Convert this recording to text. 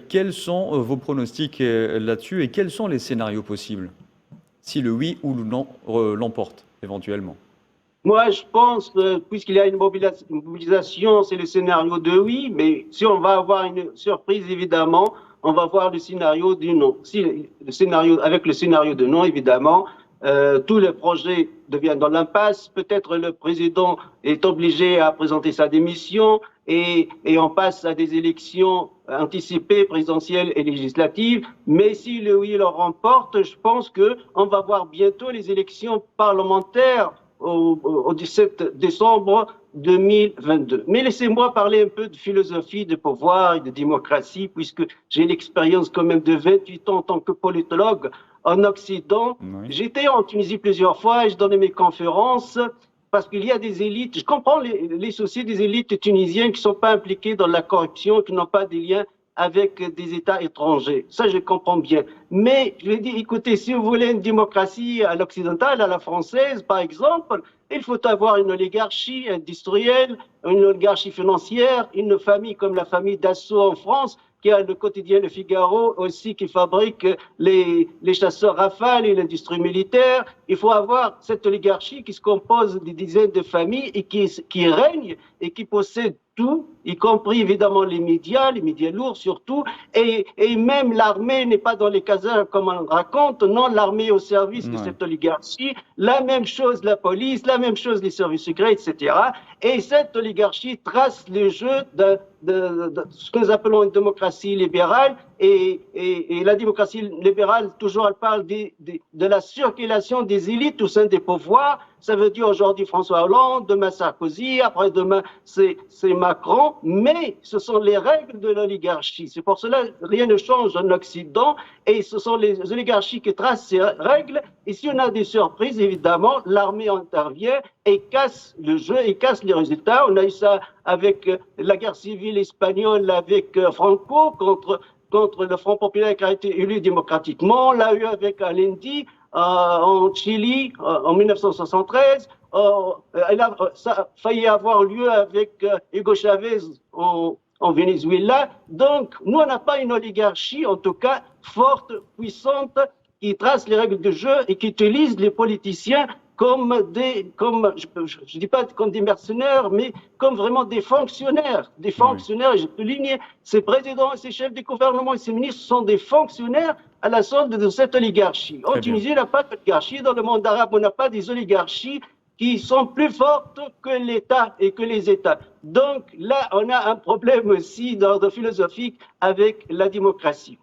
Quels sont vos pronostics là-dessus et quels sont les scénarios possibles si le oui ou le non l'emporte éventuellement? Moi, je pense, puisqu'il y a une mobilisation, c'est le scénario de oui, mais si on va avoir une surprise, évidemment, on va voir le scénario du non. Si le scénario, avec le scénario de non, évidemment, tout le projet devient dans l'impasse. Peut-être le président est obligé à présenter sa démission et on passe à des élections anticipées, présidentielles et législatives. Mais si le oui le remporte, je pense qu'on va voir bientôt les élections parlementaires au 17 décembre 2022. Mais laissez-moi parler un peu de philosophie, de pouvoir et de démocratie, puisque j'ai l'expérience quand même de 28 ans en tant que politologue en Occident. Oui. J'étais en Tunisie plusieurs fois et je donnais mes conférences parce qu'il y a des élites. Je comprends les soucis des élites tunisiennes qui ne sont pas impliquées dans la corruption, qui n'ont pas des liens avec des États étrangers. Ça, je comprends bien. Mais je lui ai dit, écoutez, si vous voulez une démocratie à l'occidentale, à la française, par exemple, il faut avoir une oligarchie industrielle, une oligarchie financière, une famille comme la famille Dassault en France, qui a le quotidien Le Figaro aussi, qui fabrique les chasseurs Rafale et l'industrie militaire. Il faut avoir cette oligarchie qui se compose des dizaines de familles et qui règne et qui possède tout, y compris évidemment les médias lourds surtout, et même l'armée n'est pas dans les casernes comme on raconte, non, l'armée au service de cette oligarchie, la même chose la police, la même chose les services secrets, etc. Et cette oligarchie trace le jeu de ce que nous appelons une démocratie libérale, et la démocratie libérale, toujours, elle parle de la circulation des élites au sein des pouvoirs. Ça veut dire aujourd'hui François Hollande, demain Sarkozy, après-demain c'est Macron, mais ce sont les règles de l'oligarchie. C'est pour cela que rien ne change en Occident et ce sont les oligarchies qui tracent ces règles. Et si on a des surprises, évidemment, l'armée intervient et casse le jeu et casse les résultats. On a eu ça avec la guerre civile espagnole avec Franco contre le Front populaire qui a été élu démocratiquement. On l'a eu avec Allende en Chili en 1973. Ça a failli avoir lieu avec Hugo Chavez en Venezuela. Donc, nous, on n'a pas une oligarchie, en tout cas, forte, puissante, qui trace les règles du jeu et qui utilise les politiciens comme je dis pas comme des mercenaires, mais comme vraiment des fonctionnaires. Des fonctionnaires, et je souligne, ces présidents, ces chefs de gouvernement et ces ministres sont des fonctionnaires à la solde de cette oligarchie. En Tunisie, il n'y a pas d'oligarchie. Dans le monde arabe, on n'a pas des oligarchies qui sont plus fortes que l'État et que les États. Donc là, on a un problème aussi d'ordre philosophique avec la démocratie.